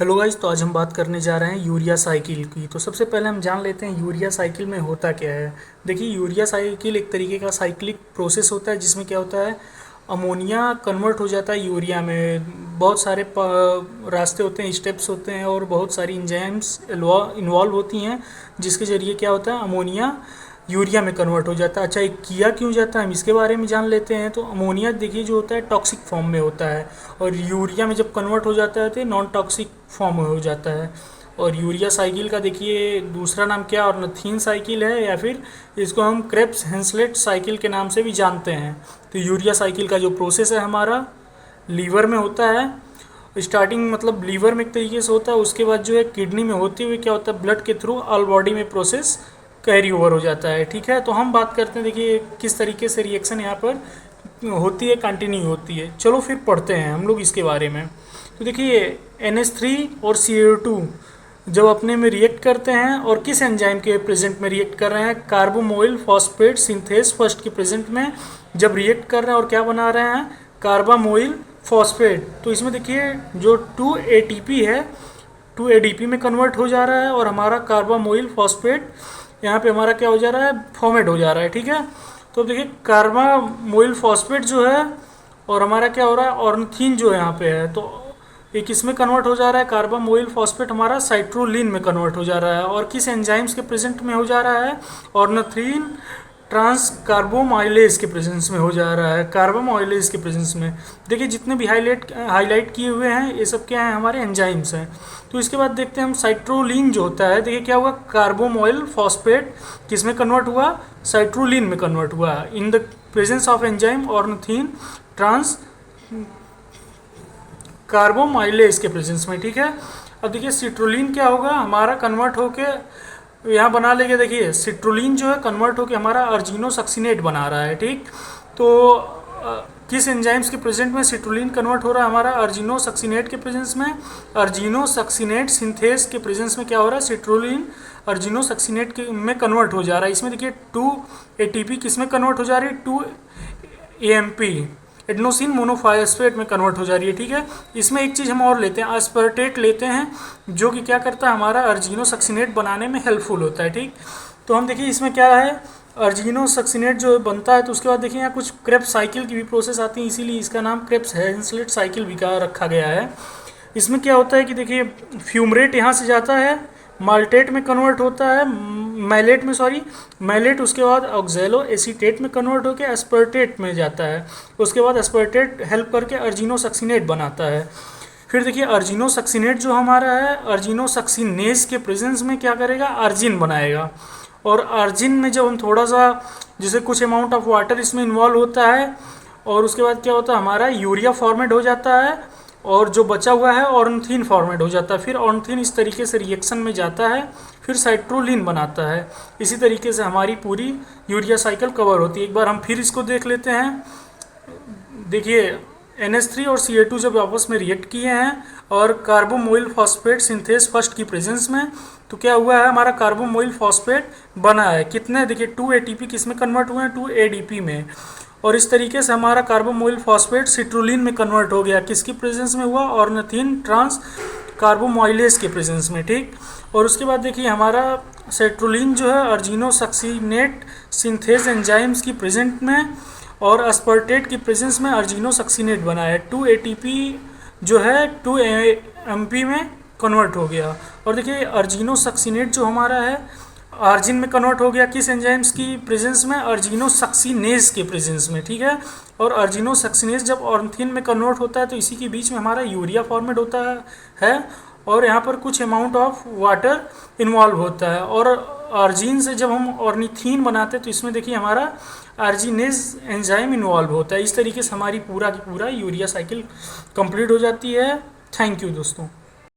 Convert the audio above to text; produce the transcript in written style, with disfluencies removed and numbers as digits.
Hello guys, तो आज हम बात करने जा रहे हैं यूरिया साइकिल की। तो सबसे पहले हम जान लेते हैं यूरिया साइकिल में होता क्या है। देखिए, यूरिया साइकिल एक तरीके का साइक्लिक प्रोसेस होता है जिसमें क्या होता है, अमोनिया कन्वर्ट हो जाता है यूरिया में। बहुत सारे रास्ते होते हैं, स्टेप्स होते हैं और बहुत सारी इंजाइम्स इन्वॉल्व होती हैं जिसके ज़रिए क्या होता है, अमोनिया यूरिया में कन्वर्ट हो जाता है। अच्छा, ये किया क्यों जाता है हम इसके बारे में जान लेते हैं। तो अमोनिया देखिए जो होता है टॉक्सिक फॉर्म में होता है, और यूरिया में जब कन्वर्ट हो जाता है तो नॉन टॉक्सिक फॉर्म में हो जाता है। और यूरिया साइकिल का देखिए दूसरा नाम क्या, ऑर्निथीन साइकिल है, या फिर इसको हम क्रेब्स हेंसलेट साइकिल के नाम से भी जानते हैं। तो यूरिया साइकिल का जो प्रोसेस है हमारा लीवर में होता है। स्टार्टिंग मतलब लीवर में एक तरीके से होता है, उसके बाद जो है किडनी में होते हुए क्या होता है, ब्लड के थ्रू ऑल बॉडी में प्रोसेस कैरी ओवर हो जाता है। ठीक है, तो हम बात करते हैं देखिए किस तरीके से रिएक्शन यहाँ पर होती है, कंटिन्यू होती है। चलो फिर पढ़ते हैं हम लोग इसके बारे में। तो देखिए NH3 और CO2 जब अपने में रिएक्ट करते हैं, और किस एंजाइम के प्रेजेंट में रिएक्ट कर रहे हैं, कार्बोमोइल फॉस्फेट सिंथेस फर्स्ट के प्रेजेंट में जब रिएक्ट कर रहे हैं और क्या बना रहे हैं, कार्बामोइल फॉस्फेट। तो इसमें देखिए जो 2 ATP है 2 ADP में कन्वर्ट हो जा रहा है, और हमारा कार्बामोइल फॉस्फेट यहाँ पे हमारा क्या हो जा रहा है, फॉर्मेट हो जा रहा है। ठीक है, तो देखिए कार्बामोइल फॉस्फेट जो है और हमारा क्या हो रहा है, ऑर्निथीन जो यहाँ पे है, तो ये किस में कन्वर्ट हो जा रहा है, कार्बामोइल फॉस्फेट हमारा साइट्रोलिन में कन्वर्ट हो जा रहा है। और किस एंजाइम्स के प्रेजेंट में हो जा रहा है, ऑर्निथीन ट्रांस कार्बोमाइलेज के प्रेजेंस में हो जा रहा है, कार्बोमाइलेज के प्रेजेंस में। देखिए जितने भी हाईलाइट किए हुए हैं ये सब क्या है, हमारे एंजाइम्स हैं। तो इसके बाद देखते हैं हम साइट्रोलिन जो होता है, देखिए क्या हुआ, कार्बोमोइल फॉस्फेट किस में कन्वर्ट हुआ, साइट्रोलिन में कन्वर्ट हुआ in the presence of enzyme ornithine transcarbamylase के प्रेजेंस में। ठीक है, अब देखिए सिट्रोलिन क्या होगा, हमारा कन्वर्ट होके यहाँ बना लेंगे। देखिए सिट्रोलिन जो है कन्वर्ट होके हमारा अर्जिनोसक्सिनेट बना रहा है। ठीक, तो किस एंजाइम्स के प्रेजेंट में सिट्रोलिन कन्वर्ट हो रहा है, हमारा अर्जिनोसक्सिनेट के प्रेजेंस में। अर्जिनोसक्सिनेट सिंथेस के प्रेजेंस में क्या हो रहा है, सिट्रोलिन अर्जिनोसक्सिनेट के में कन्वर्ट हो जा रहा है। इसमें देखिए 2 ATP किस में कन्वर्ट हो जा रही है, 2 AMP एडनोसिन मोनोफॉस्फेट में कन्वर्ट हो जा रही है। ठीक है, इसमें एक चीज़ हम और लेते हैं, एस्पर्टेट लेते हैं, जो कि क्या करता है, हमारा अर्जिनोसक्सिनेट बनाने में हेल्पफुल होता है। ठीक, तो हम देखिए इसमें क्या है, अर्जिनोसक्सिनेट जो बनता है, तो उसके बाद देखिए यहाँ कुछ क्रेब्स साइकिल की भी प्रोसेस आती है, इसीलिए इसका नाम क्रेब्स हेंसलेट साइकिल भी का रखा गया है। इसमें क्या होता है कि देखिए फ्यूमरेट यहाँ से जाता है, माल्टेट में कन्वर्ट होता है, मैलेट उसके बाद ऑक्जेलो एसीटेट में कन्वर्ट होकर एस्पर्टेट में जाता है। उसके बाद एस्पर्टेट हेल्प करके अर्जिनोसक्सिनेट बनाता है। फिर देखिए अर्जिनोसक्सिनेट जो हमारा है, अर्जिनोसक्सिनेज के प्रेजेंस में क्या करेगा, अर्जिन बनाएगा। और अर्जिन में जब हम थोड़ा सा जैसे कुछ अमाउंट ऑफ वाटर इसमें इन्वॉल्व होता है, और उसके बाद क्या होता है, हमारा यूरिया फॉर्मेट हो जाता है, और जो बचा हुआ है ऑर्निथीन फॉर्मेट हो जाता है। फिर ऑर्निथीन इस तरीके से रिएक्शन में जाता है, फिर साइट्रोलिन बनाता है। इसी तरीके से हमारी पूरी यूरिया साइकिल कवर होती है। एक बार हम फिर इसको देख लेते हैं। देखिए NH3 और CO2 जब आपस में रिएक्ट किए हैं और कार्बोमोइल फॉस्फेट सिंथेस फर्स्ट की प्रेजेंस में, तो क्या हुआ है, हमारा कार्बोमोइल फॉस्फेट बना है। कितने, देखिए 2 ATP किस में कन्वर्ट हुए हैं, 2 ADP में। और इस तरीके से हमारा कार्बोमोइल फॉस्फेट सिट्रोलिन में कन्वर्ट हो गया। किसकी प्रेजेंस में हुआ, ऑर्निथीन ट्रांस कार्बोमाइलेज के प्रेजेंस में। ठीक, और उसके बाद देखिए हमारा सिट्रोलिन जो है अर्जिनोसक्सिनेट सिंथेस एंजाइम्स की प्रेजेंट में, और एस्पर्टेट की प्रेजेंस में अर्जिनोसक्सिनेट बना है। 2 ATP जो है 2 AMP में कन्वर्ट हो गया। और देखिए अर्जिनोसक्सिनेट जो हमारा है अर्जिन में कन्वर्ट हो गया, किस एंजाइम्स की प्रेजेंस में, अर्जिनोसक्सिनेज के प्रेजेंस में। ठीक है, और अर्जिनोसक्सिनेज जब ऑर्निथीन में कन्वर्ट होता है तो इसी के बीच में हमारा यूरिया फॉर्मेट होता है, और यहाँ पर कुछ अमाउंट ऑफ वाटर इन्वॉल्व होता है। और अर्जिन से जब हम ऑर्निथीन बनाते हैं तो इसमें देखिए हमारा अर्जिनेज एंजाइम इन्वॉल्व होता है। इस तरीके से हमारी पूरा की पूरा यूरिया साइकिल कंप्लीट हो जाती है। थैंक यू दोस्तों।